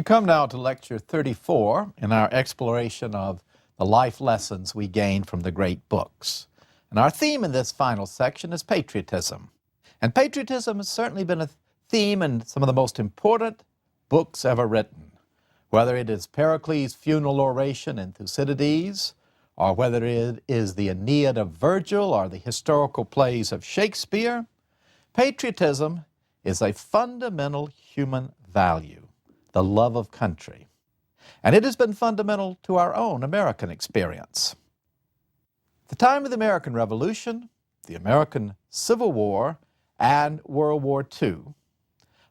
come now to Lecture 34 in our exploration of the life lessons we gain from the great books. And our theme in this final section is patriotism. And patriotism has certainly been a theme in some of the most important books ever written, whether it is Pericles' funeral oration in Thucydides, or whether it is the Aeneid of Virgil or the historical plays of Shakespeare. Patriotism is a fundamental human value, the love of country. And it has been fundamental to our own American experience. At the time of the American Revolution, the American Civil War, and World War II,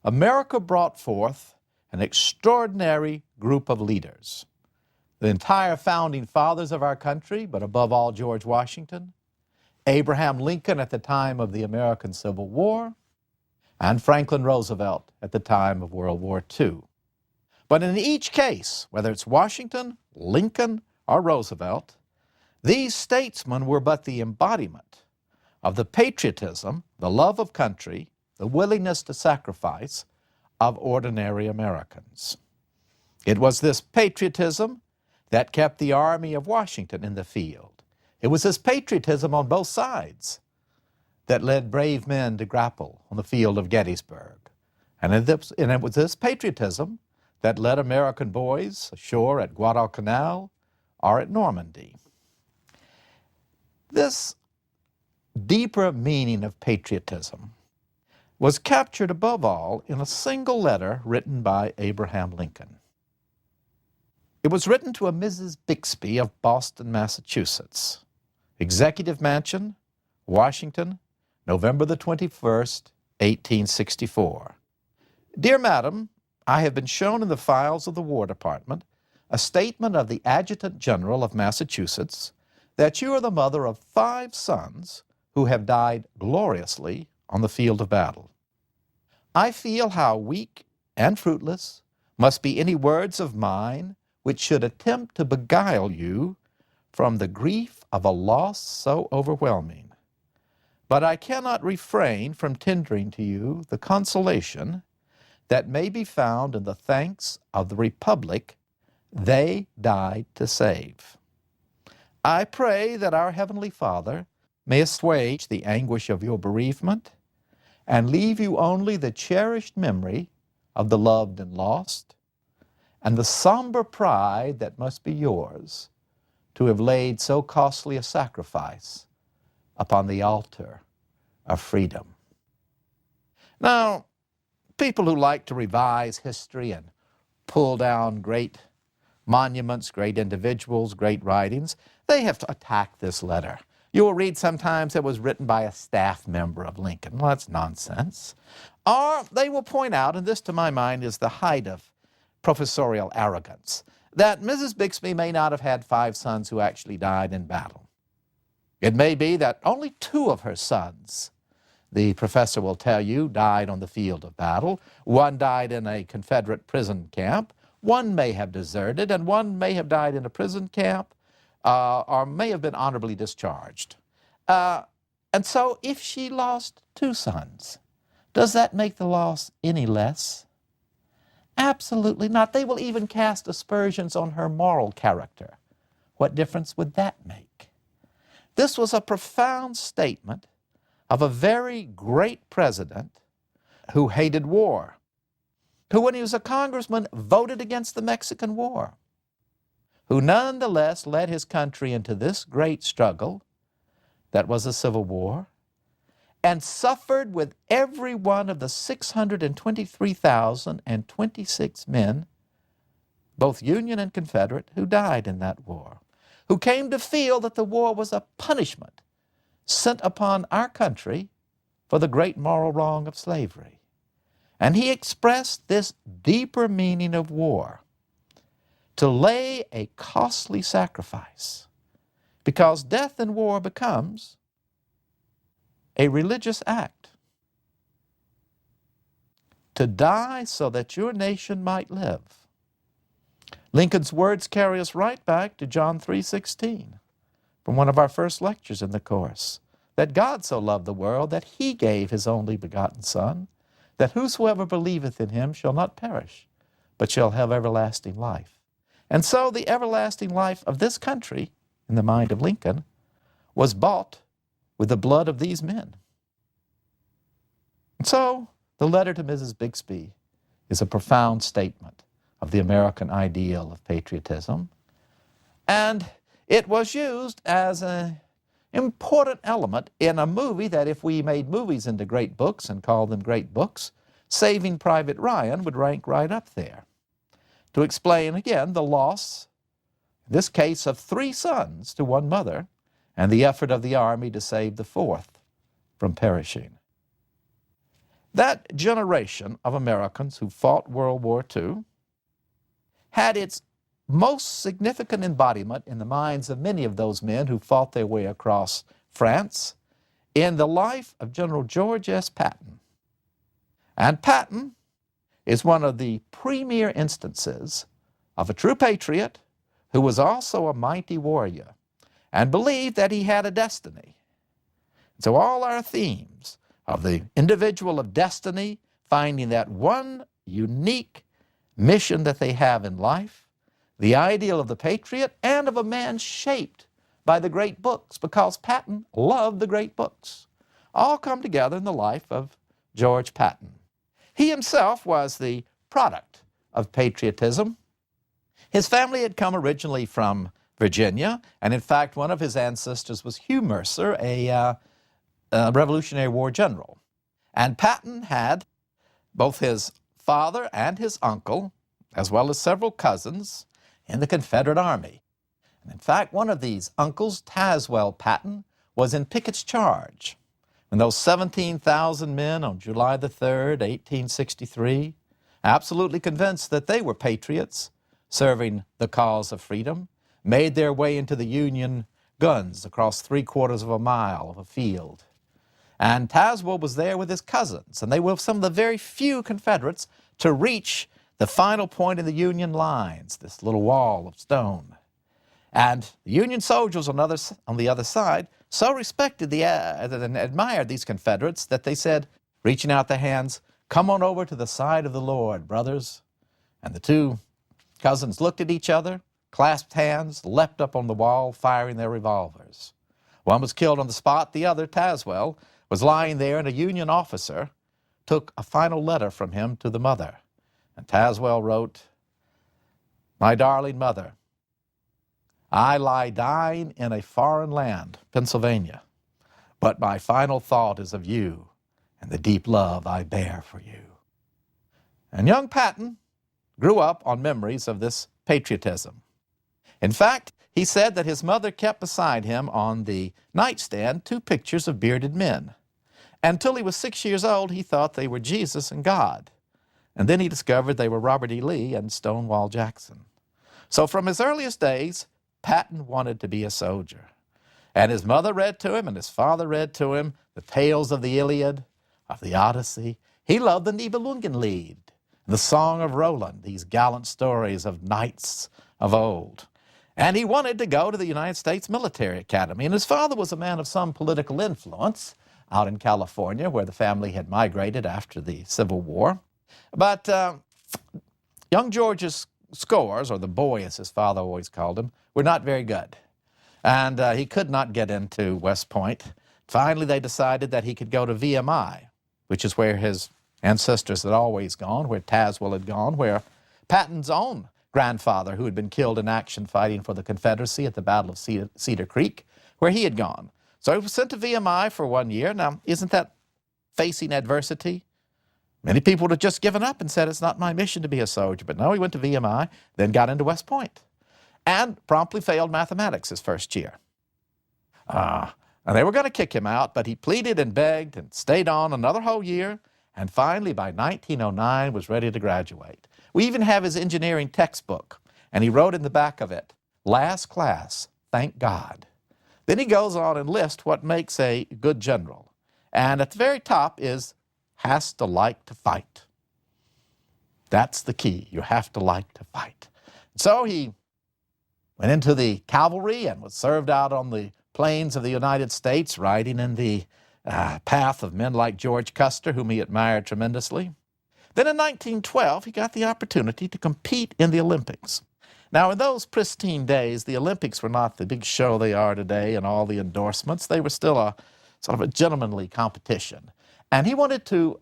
America brought forth an extraordinary group of leaders. The entire founding fathers of our country, but above all George Washington, Abraham Lincoln at the time of the American Civil War, and Franklin Roosevelt at the time of World War II. But in each case, whether it's Washington, Lincoln, or Roosevelt, these statesmen were but the embodiment of the patriotism, the love of country, the willingness to sacrifice of ordinary Americans. It was this patriotism that kept the army of Washington in the field. It was this patriotism on both sides that led brave men to grapple on the field of Gettysburg. And it was this patriotism that led American boys ashore at Guadalcanal or at Normandy. This deeper meaning of patriotism was captured above all in a single letter written by Abraham Lincoln. It was written to a Mrs. Bixby of Boston, Massachusetts. Executive Mansion, Washington, November the 21st, 1864. Dear Madam, I have been shown in the files of the War Department a statement of the Adjutant General of Massachusetts that you are the mother of 5 sons who have died gloriously on the field of battle. I feel how weak and fruitless must be any words of mine which should attempt to beguile you from the grief of a loss so overwhelming. But I cannot refrain from tendering to you the consolation that may be found in the thanks of the Republic they died to save. I pray that our Heavenly Father may assuage the anguish of your bereavement and leave you only the cherished memory of the loved and lost, and the somber pride that must be yours to have laid so costly a sacrifice upon the altar of freedom. Now, people who like to revise history and pull down great monuments, great individuals, great writings, they have to attack this letter. You will read sometimes it was written by a staff member of Lincoln. Well, that's nonsense. Or they will point out, and this to my mind is the height of professorial arrogance, that Mrs. Bixby may not have had 5 sons who actually died in battle. It may be that only 2 of her sons, the professor will tell you, died on the field of battle. 1 died in a Confederate prison camp. 1 may have deserted, and 1 may have died in a prison camp, or may have been honorably discharged. And so if she lost 2 sons, does that make the loss any less? Absolutely not. They will even cast aspersions on her moral character. What difference would that make? This was a profound statement of a very great president who hated war, who, when he was a congressman, voted against the Mexican War, who nonetheless led his country into this great struggle that was the Civil War, and suffered with every one of the 623,026 men, both Union and Confederate, who died in that war, who came to feel that the war was a punishment sent upon our country for the great moral wrong of slavery. And he expressed this deeper meaning of war, to lay a costly sacrifice, because death in war becomes a religious act. To die so that your nation might live. Lincoln's words carry us right back to John 3:16, from one of our first lectures in the course, that God so loved the world that he gave his only begotten Son, that whosoever believeth in him shall not perish, but shall have everlasting life. And so the everlasting life of this country, in the mind of Lincoln, was bought with the blood of these men. And so the letter to Mrs. Bixby is a profound statement of the American ideal of patriotism, and it was used as an important element in a movie that, if we made movies into great books and called them great books, Saving Private Ryan would rank right up there. To explain again the loss, in this case, of 3 sons to one mother, and the effort of the Army to save the 4th from perishing. That generation of Americans who fought World War II had its most significant embodiment in the minds of many of those men who fought their way across France in the life of General George S. Patton. And Patton is one of the premier instances of a true patriot who was also a mighty warrior and believed that he had a destiny. So all our themes of the individual of destiny, finding that one unique mission that they have in life, the ideal of the patriot, and of a man shaped by the great books, because Patton loved the great books, all come together in the life of George Patton. He himself was the product of patriotism. His family had come originally from Virginia, and in fact one of his ancestors was Hugh Mercer, a Revolutionary War general. And Patton had both his father and his uncle, as well as several cousins, in the Confederate Army. And in fact, one of these uncles, Tazewell Patton, was in Pickett's charge when those 17,000 men on July the 3rd, 1863, absolutely convinced that they were patriots serving the cause of freedom, made their way into the Union guns across 3/4 of a mile of a field. And Tazewell was there with his cousins, and they were some of the very few Confederates to reach the final point in the Union lines, this little wall of stone. And the Union soldiers on the other side so respected and admired these Confederates that they said, reaching out their hands, "Come on over to the side of the Lord, brothers." And the 2 cousins looked at each other, clasped hands, leapt up on the wall, firing their revolvers. One was killed on the spot. The other, Tazewell, was lying there, and a Union officer took a final letter from him to the mother. And Tazewell wrote, "My darling mother, I lie dying in a foreign land, Pennsylvania, but my final thought is of you and the deep love I bear for you." And young Patton grew up on memories of this patriotism. In fact, he said that his mother kept beside him on the nightstand 2 pictures of bearded men. Until he was 6 years old, he thought they were Jesus and God. And then he discovered they were Robert E. Lee and Stonewall Jackson. So from his earliest days, Patton wanted to be a soldier. And his mother read to him and his father read to him the tales of the Iliad, of the Odyssey. He loved the Nibelungenlied, the Song of Roland, these gallant stories of knights of old. And he wanted to go to the United States Military Academy. And his father was a man of some political influence out in California, where the family had migrated after the Civil War. But young George's scores, or the boy as his father always called him, were not very good. And he could not get into West Point. Finally, they decided that he could go to VMI, which is where his ancestors had always gone, where Tazewell had gone, where Patton's own grandfather, who had been killed in action fighting for the Confederacy at the Battle of Cedar Creek, where he had gone. So he was sent to VMI for 1 year. Now, isn't that facing adversity? Many people would have just given up and said, "It's not my mission to be a soldier." But no, he went to VMI, then got into West Point, and promptly failed mathematics his first year. And they were going to kick him out, but he pleaded and begged and stayed on another whole year, and finally, by 1909, was ready to graduate. We even have his engineering textbook, and he wrote in the back of it, "Last class, thank God." Then he goes on and lists what makes a good general. And at the very top is, has to like to fight. That's the key. You have to like to fight. So he went into the cavalry and was served out on the plains of the United States, riding in the path of men like George Custer, whom he admired tremendously. Then in 1912, he got the opportunity to compete in the Olympics. Now, in those pristine days, the Olympics were not the big show they are today and all the endorsements. They were still a sort of a gentlemanly competition. And he wanted to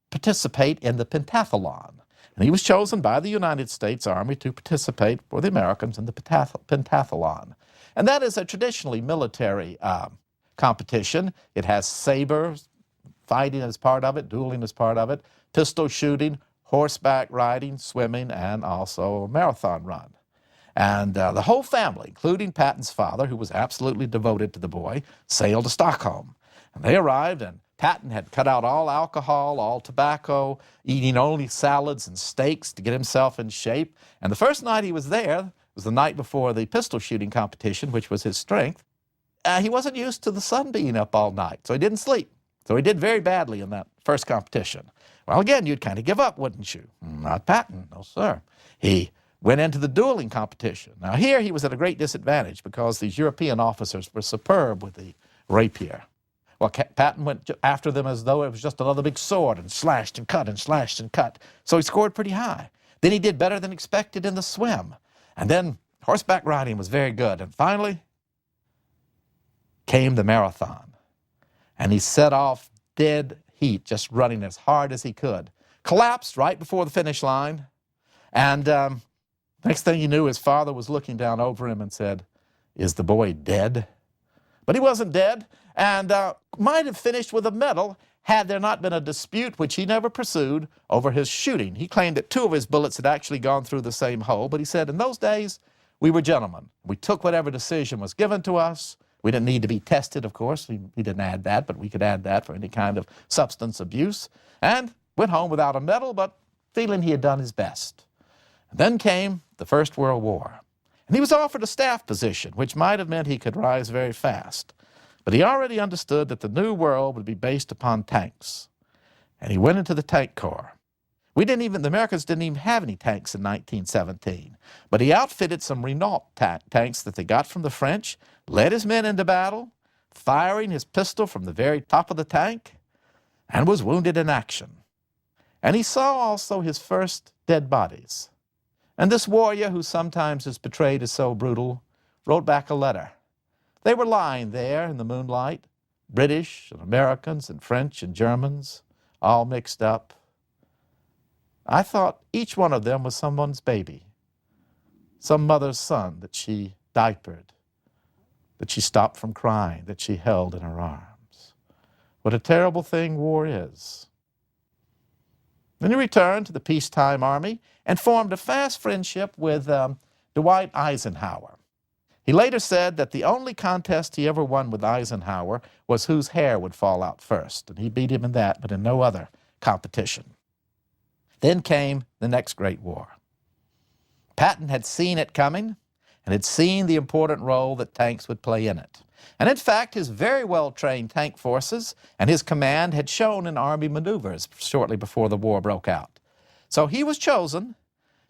participate in the pentathlon. And he was chosen by the United States Army to participate for the Americans in the pentathlon. And that is a traditionally military competition. It has sabers, fighting as part of it, dueling as part of it, pistol shooting, horseback riding, swimming, and also a marathon run. And the whole family, including Patton's father, who was absolutely devoted to the boy, sailed to Stockholm. And they arrived, and Patton had cut out all alcohol, all tobacco, eating only salads and steaks to get himself in shape. And the first night he was there was the night before the pistol shooting competition, which was his strength. He wasn't used to the sun being up all night, so he didn't sleep. So he did very badly in that first competition. Well, again, you'd kind of give up, wouldn't you? Not Patton, no sir. He went into the dueling competition. Now here he was at a great disadvantage because these European officers were superb with the rapier. Well, Patton went after them as though it was just another big sword and slashed and cut and slashed and cut. So he scored pretty high. Then he did better than expected in the swim. And then horseback riding was very good. And finally came the marathon. And he set off dead heat, just running as hard as he could. Collapsed right before the finish line. And next thing he knew, his father was looking down over him and said, "Is the boy dead?" But he wasn't dead, and might have finished with a medal had there not been a dispute, which he never pursued, over his shooting. He claimed that 2 of his bullets had actually gone through the same hole, but he said, in those days, we were gentlemen. We took whatever decision was given to us. We didn't need to be tested, of course. He didn't add that, but we could add that for any kind of substance abuse. And went home without a medal, but feeling he had done his best. And then came the First World War. And he was offered a staff position, which might have meant he could rise very fast. But he already understood that the new world would be based upon tanks. And he went into the tank corps. The Americans didn't even have any tanks in 1917. But he outfitted some Renault tanks that they got from the French, led his men into battle, firing his pistol from the very top of the tank, and was wounded in action. And he saw also his first dead bodies. And this warrior, who sometimes is portrayed as so brutal, wrote back a letter. They were lying there in the moonlight, British and Americans and French and Germans, all mixed up. I thought each one of them was someone's baby, some mother's son that she diapered, that she stopped from crying, that she held in her arms. What a terrible thing war is. Then he returned to the peacetime army and formed a fast friendship with Dwight Eisenhower. He later said that the only contest he ever won with Eisenhower was whose hair would fall out first, and he beat him in that, but in no other competition. Then came the next great war. Patton had seen it coming and had seen the important role that tanks would play in it. And in fact, his very well-trained tank forces and his command had shown in Army maneuvers shortly before the war broke out. So he was chosen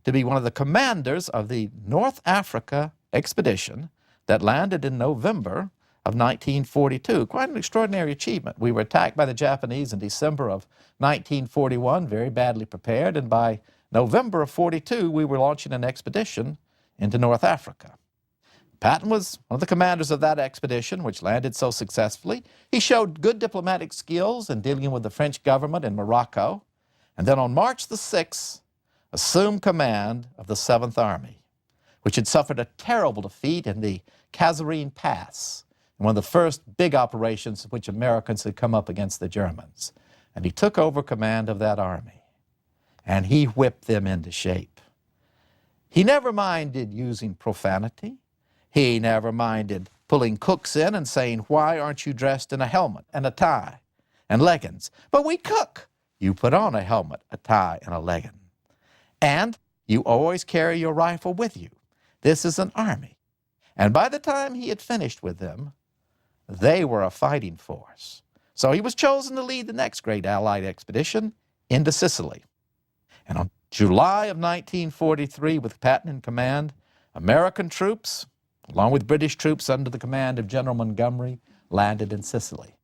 to be one of the commanders of the North Africa expedition that landed in November of 1942. Quite an extraordinary achievement. We were attacked by the Japanese in December of 1941, very badly prepared, and by November of 42, we were launching an expedition into North Africa. Patton was one of the commanders of that expedition, which landed so successfully. He showed good diplomatic skills in dealing with the French government in Morocco, and then on March the 6th, assumed command of the 7th Army, which had suffered a terrible defeat in the Kasserine Pass, one of the first big operations in which Americans had come up against the Germans. And he took over command of that army, and he whipped them into shape. He never minded using profanity. He never minded pulling cooks in and saying, "Why aren't you dressed in a helmet and a tie and leggings?" "But we cook." "You put on a helmet, a tie, and a legging. And you always carry your rifle with you. This is an army." And by the time he had finished with them, they were a fighting force. So he was chosen to lead the next great Allied expedition into Sicily. And on July of 1943, with Patton in command, American troops, along with British troops under the command of General Montgomery, landed in Sicily.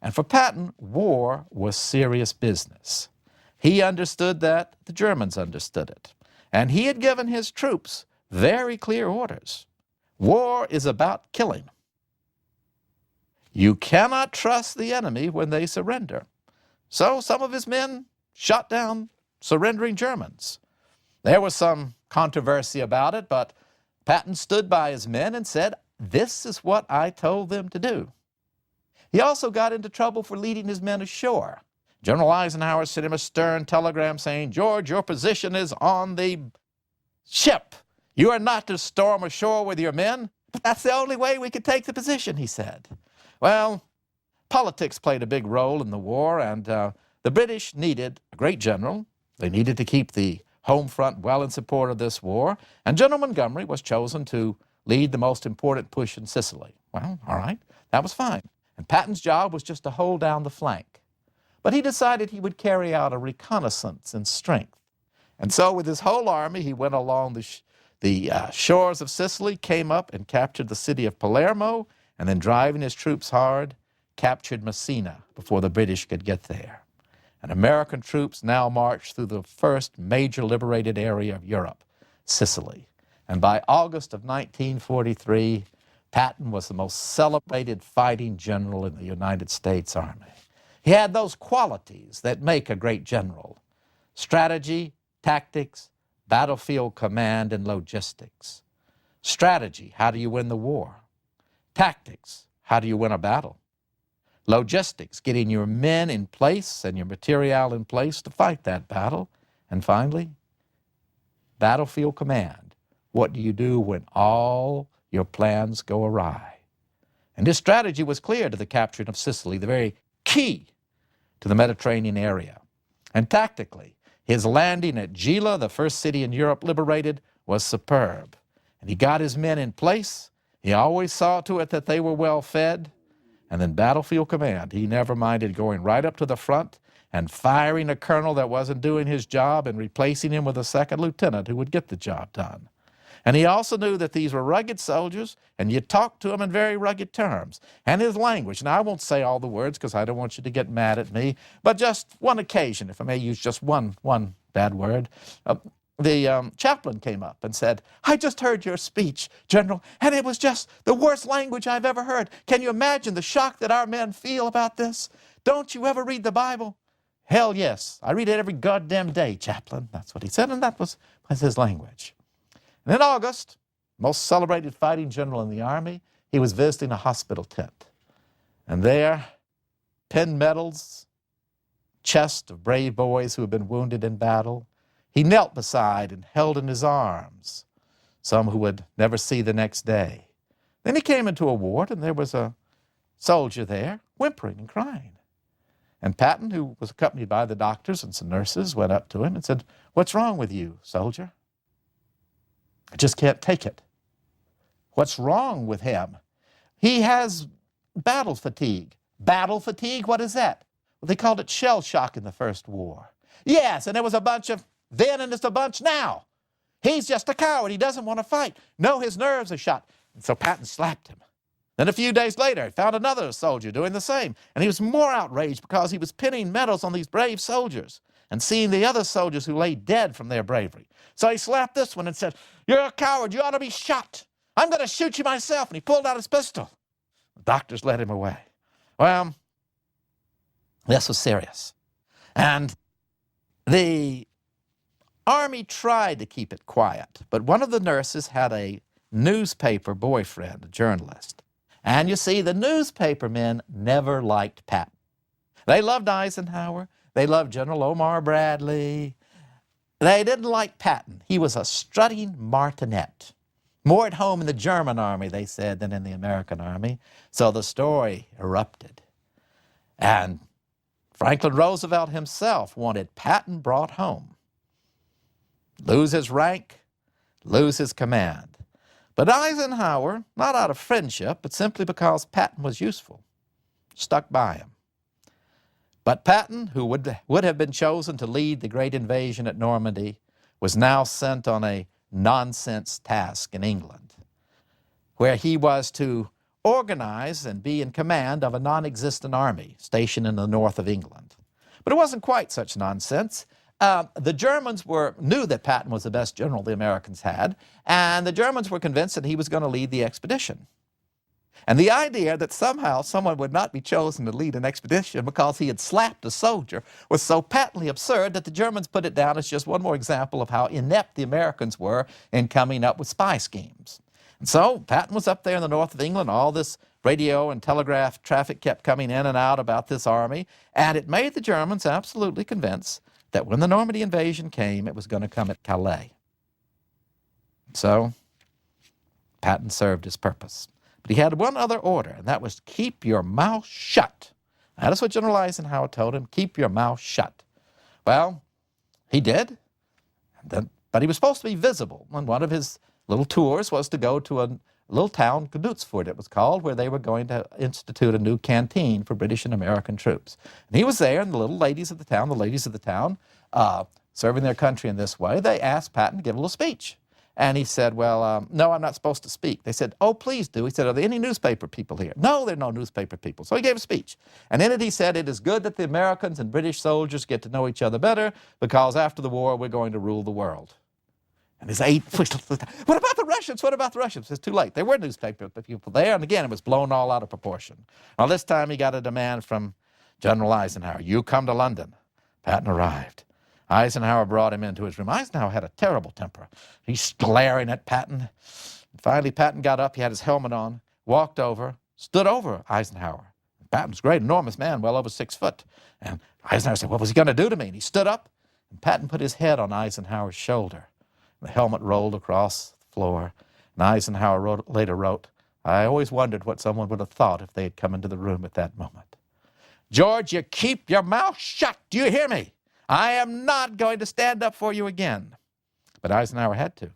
And for Patton, war was serious business. He understood that, the Germans understood it. And he had given his troops very clear orders. War is about killing. You cannot trust the enemy when they surrender. So some of his men shot down surrendering Germans. There was some controversy about it, but Patton stood by his men and said, "This is what I told them to do." He also got into trouble for leading his men ashore. General Eisenhower sent him a stern telegram saying, "George, your position is on the ship. You are not to storm ashore with your men." "But that's the only way we could take the position," he said. Well, politics played a big role in the war, and the British needed a great general. They needed to keep the home front well in support of this war, and General Montgomery was chosen to lead the most important push in Sicily. Well, all right, that was fine. And Patton's job was just to hold down the flank. But he decided he would carry out a reconnaissance in strength. And so with his whole army, he went along the shores of Sicily, came up and captured the city of Palermo, and then driving his troops hard, captured Messina before the British could get there. And American troops now marched through the first major liberated area of Europe, Sicily. And by August of 1943, Patton was the most celebrated fighting general in the United States Army. He had those qualities that make a great general: strategy, tactics, battlefield command, and logistics. Strategy, how do you win the war? Tactics, how do you win a battle? Logistics, getting your men in place and your material in place to fight that battle. And finally, battlefield command. What do you do when all your plans go awry? And his strategy was clear to the capturing of Sicily, the very key to the Mediterranean area. And tactically, his landing at Gela, the first city in Europe liberated, was superb. And he got his men in place. He always saw to it that they were well fed. And then battlefield command, he never minded going right up to the front and firing a colonel that wasn't doing his job and replacing him with a second lieutenant who would get the job done. And he also knew that these were rugged soldiers, and you talked to them in very rugged terms. And his language, now I won't say all the words because I don't want you to get mad at me, but just one occasion, if I may use just one bad word, the chaplain came up and said, "I just heard your speech, General, and it was just the worst language I've ever heard. Can you imagine the shock that our men feel about this? Don't you ever read the Bible?" "Hell yes, I read it every goddamn day, chaplain." That's what he said, and that was his language. And in August, most celebrated fighting general in the Army, he was visiting a hospital tent. And there, pinned medals, chests of brave boys who had been wounded in battle, he knelt beside and held in his arms some who would never see the next day. Then he came into a ward, and there was a soldier there, whimpering and crying. And Patton, who was accompanied by the doctors and some nurses, went up to him and said, "What's wrong with you, soldier?" "I just can't take it." "What's wrong with him?" "He has battle fatigue." "Battle fatigue? What is that?" "Well, they called it shell shock in the First War." "Yes, and there was a bunch of then and there's a bunch now. He's just a coward. He doesn't want to fight. No, his nerves are shot." And so Patton slapped him. Then a few days later, he found another soldier doing the same. And he was more outraged because he was pinning medals on these brave soldiers and seeing the other soldiers who lay dead from their bravery. So he slapped this one and said, "You're a coward. You ought to be shot. I'm going to shoot you myself." And he pulled out his pistol. The doctors led him away. Well, this was serious. And the Army tried to keep it quiet, but one of the nurses had a newspaper boyfriend, a journalist. And you see, the newspaper men never liked Patton. They loved Eisenhower. They loved General Omar Bradley. They didn't like Patton. He was a strutting martinet. More at home in the German army, they said, than in the American army. So the story erupted. And Franklin Roosevelt himself wanted Patton brought home. Lose his rank, lose his command. But Eisenhower, not out of friendship, but simply because Patton was useful, stuck by him. But Patton, who would have been chosen to lead the great invasion at Normandy, was now sent on a nonsense task in England, where he was to organize and be in command of a non-existent army stationed in the north of England. But it wasn't quite such nonsense. The Germans knew that Patton was the best general the Americans had, and the Germans were convinced that he was going to lead the expedition. And the idea that somehow someone would not be chosen to lead an expedition because he had slapped a soldier was so patently absurd that the Germans put it down as just one more example of how inept the Americans were in coming up with spy schemes. And so Patton was up there in the north of England. All this radio and telegraph traffic kept coming in and out about this army, and it made the Germans absolutely convinced that when the Normandy invasion came, it was going to come at Calais. So Patton served his purpose. But he had one other order, and that was keep your mouth shut. That is what General Eisenhower told him, keep your mouth shut. Well, he did, but he was supposed to be visible. And one of his little tours was to go to a little town, Knutsford it was called, where they were going to institute a new canteen for British and American troops. And he was there, and the ladies of the town, serving their country in this way, they asked Patton to give a little speech. And he said, well, no, I'm not supposed to speak. They said, oh, please do. He said, are there any newspaper people here? No, there are no newspaper people. So he gave a speech. And in it he said, it is good that the Americans and British soldiers get to know each other better because after the war we're going to rule the world. And his aide, what about the Russians? What about the Russians? It's too late. There were newspaper people there, and again, it was blown all out of proportion. Well, this time he got a demand from General Eisenhower. You come to London. Patton arrived. Eisenhower brought him into his room. Eisenhower had a terrible temper. He's glaring at Patton. Finally, Patton got up. He had his helmet on, walked over, stood over Eisenhower. Patton's a great, enormous man, well over 6 foot. And Eisenhower said, what was he going to do to me? And he stood up, and Patton put his head on Eisenhower's shoulder. The helmet rolled across the floor. And Eisenhower later wrote, I always wondered what someone would have thought if they had come into the room at that moment. George, you keep your mouth shut. Do you hear me? I am not going to stand up for you again. But Eisenhower had to,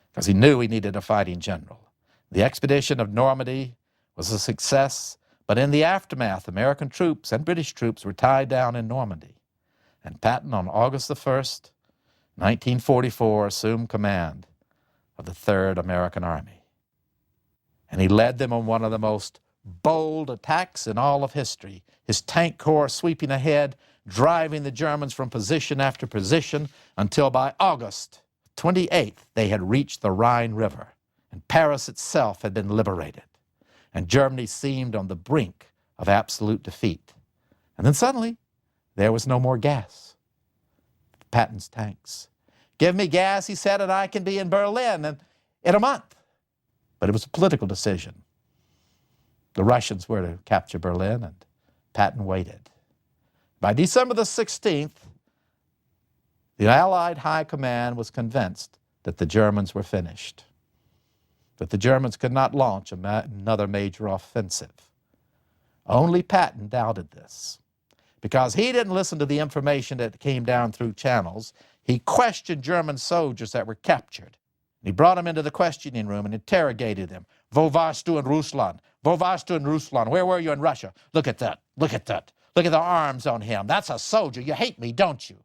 because he knew he needed a fighting general. The expedition of Normandy was a success, but in the aftermath, American troops and British troops were tied down in Normandy. And Patton, on August the 1st, 1944, assumed command of the 3rd American Army. And he led them on one of the most bold attacks in all of history, his tank corps sweeping ahead, driving the Germans from position after position until by August 28th they had reached the Rhine River, and Paris itself had been liberated, and Germany seemed on the brink of absolute defeat. And then suddenly, there was no more gas. Patton's tanks. Give me gas, he said, and I can be in Berlin in a month. But it was a political decision. The Russians were to capture Berlin, and Patton waited. By December the 16th, the Allied High Command was convinced that the Germans were finished, that the Germans could not launch another major offensive. Only Patton doubted this, because he didn't listen to the information that came down through channels. He questioned German soldiers that were captured. He brought them into the questioning room and interrogated them. Wo warst du in Russland? Wo warst du in Russland? Where were you in Russia? Look at that. Look at that. Look at the arms on him. That's a soldier. You hate me, don't you?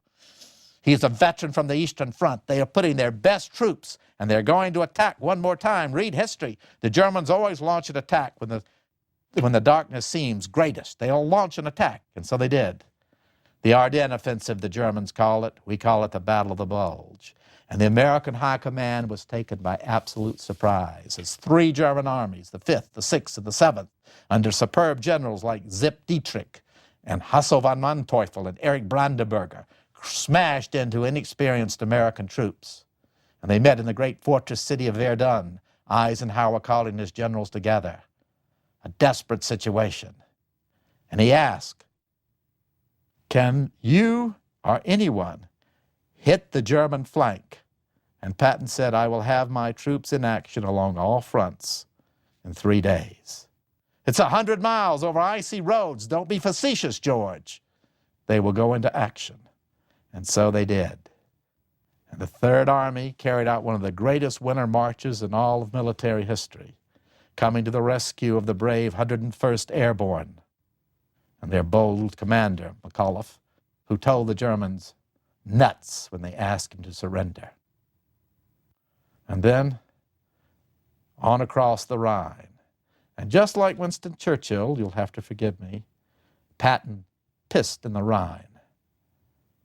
He's a veteran from the Eastern Front. They are putting their best troops, and they're going to attack one more time. Read history. The Germans always launch an attack when the darkness seems greatest. They'll launch an attack, and so they did. The Ardennes Offensive, the Germans call it. We call it the Battle of the Bulge. And the American High Command was taken by absolute surprise as 3 German armies, the 5th, the 6th, and the 7th, under superb generals like Zip Dietrich and Hasso von Manteuffel and Erich Brandenburger, smashed into inexperienced American troops. And they met in the great fortress city of Verdun, Eisenhower calling his generals together. A desperate situation. And he asked, can you or anyone hit the German flank? And Patton said, I will have my troops in action along all fronts in 3 days. It's 100 miles over icy roads. Don't be facetious, George. They will go into action. And so they did. And the Third Army carried out one of the greatest winter marches in all of military history, coming to the rescue of the brave 101st Airborne and their bold commander, McAuliffe, who told the Germans nuts when they asked him to surrender. And then on across the Rhine. And just like Winston Churchill, you'll have to forgive me, Patton pissed in the Rhine.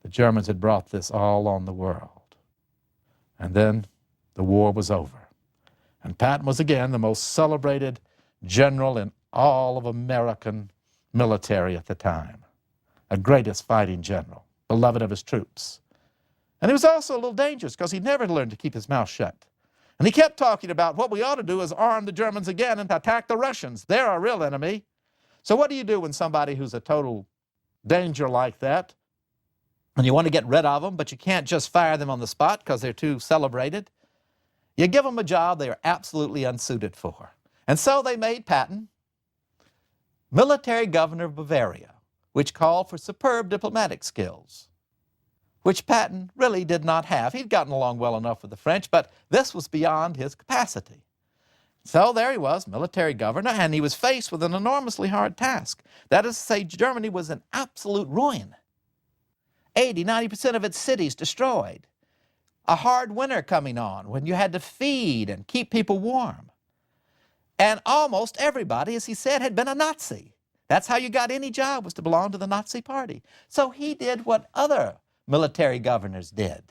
The Germans had brought this all on the world. And then the war was over. And Patton was again the most celebrated general in all of American military at the time. A greatest fighting general, beloved of his troops. And he was also a little dangerous because he never learned to keep his mouth shut. And he kept talking about what we ought to do is arm the Germans again and attack the Russians. They're our real enemy. So what do you do when somebody who's a total danger like that, and you want to get rid of them, but you can't just fire them on the spot because they're too celebrated? You give them a job they are absolutely unsuited for. And so they made Patton military governor of Bavaria, which called for superb diplomatic skills, which Patton really did not have. He'd gotten along well enough with the French, but this was beyond his capacity. So there he was, military governor, and he was faced with an enormously hard task. That is to say, Germany was in absolute ruin. 80–90% of its cities destroyed. A hard winter coming on when you had to feed and keep people warm. And almost everybody, as he said, had been a Nazi. That's how you got any job, was to belong to the Nazi party. So he did what other military governors did.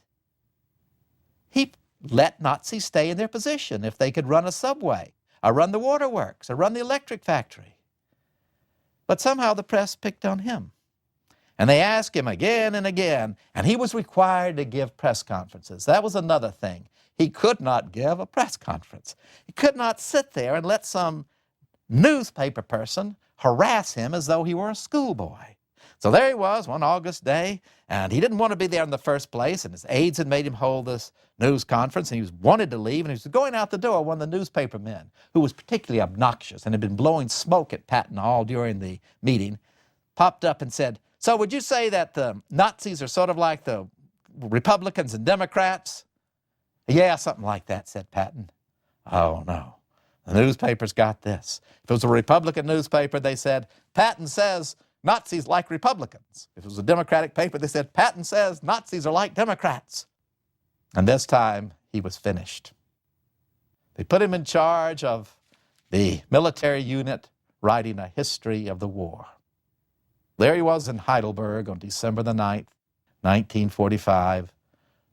He let Nazis stay in their position if they could run a subway, or run the waterworks, or run the electric factory. But somehow the press picked on him. And they asked him again and again, and he was required to give press conferences. That was another thing. He could not give a press conference. He could not sit there and let some newspaper person harass him as though he were a schoolboy. So there he was one August day, and he didn't want to be there in the first place, and his aides had made him hold this news conference, and he wanted to leave, and he was going out the door. One of the newspaper men, who was particularly obnoxious and had been blowing smoke at Patton all during the meeting, popped up and said, "So would you say that the Nazis are sort of like the Republicans and Democrats?" "Yeah, something like that," said Patton. Oh, no. The newspapers got this. If it was a Republican newspaper, they said, "Patton says Nazis like Republicans." If it was a Democratic paper, they said, "Patton says Nazis are like Democrats." And this time, he was finished. They put him in charge of the military unit writing a history of the war. There he was in Heidelberg on December the 9th, 1945,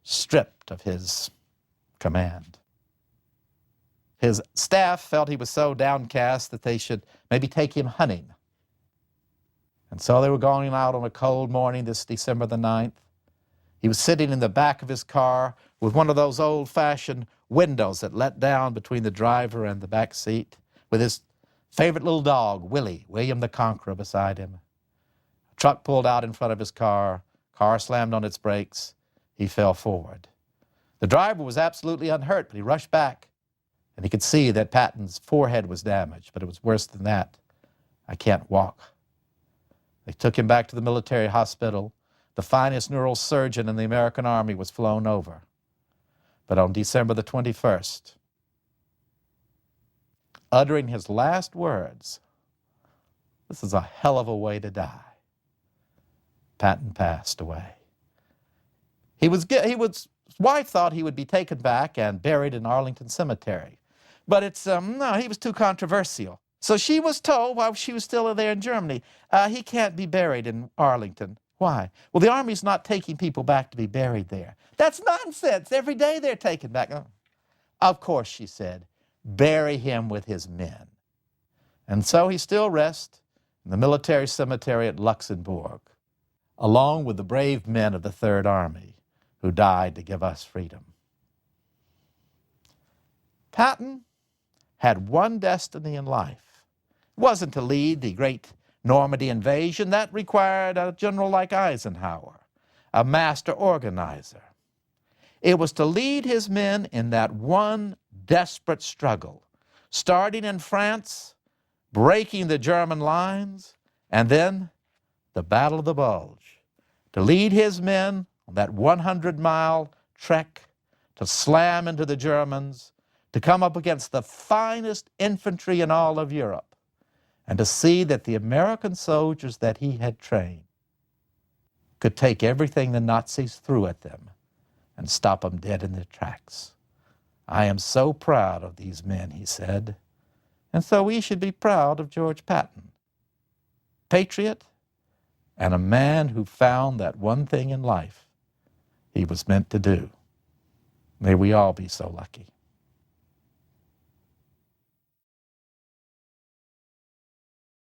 stripped of his command. His staff felt he was so downcast that they should maybe take him hunting. And so they were going out on a cold morning this December the 9th. He was sitting in the back of his car with one of those old-fashioned windows that let down between the driver and the back seat, with his favorite little dog, Willie, William the Conqueror, beside him. A truck pulled out in front of his car slammed on its brakes. He fell forward. The driver was absolutely unhurt, but he rushed back, and he could see that Patton's forehead was damaged, but it was worse than that. "I can't walk." They took him back to the military hospital. The finest neurosurgeon in the American Army was flown over. But on December the 21st, uttering his last words, "This is a hell of a way to die," Patton passed away. His wife thought he would be taken back and buried in Arlington Cemetery. But no, he was too controversial. So she was told while she was still there in Germany, he can't be buried in Arlington. Why? Well, the Army's not taking people back to be buried there. That's nonsense. Every day they're taken back. Oh. Of course, she said, bury him with his men. And so he still rests in the military cemetery at Luxembourg, along with the brave men of the Third Army who died to give us freedom. Patton had one destiny in life. It wasn't to lead the great Normandy invasion. That required a general like Eisenhower, a master organizer. It was to lead his men in that one desperate struggle, starting in France, breaking the German lines, and then the Battle of the Bulge, to lead his men on that 100-mile trek to slam into the Germans, to come up against the finest infantry in all of Europe, and to see that the American soldiers that he had trained could take everything the Nazis threw at them and stop them dead in their tracks. "I am so proud of these men," he said, and so we should be proud of George Patton, patriot and a man who found that one thing in life he was meant to do. May we all be so lucky.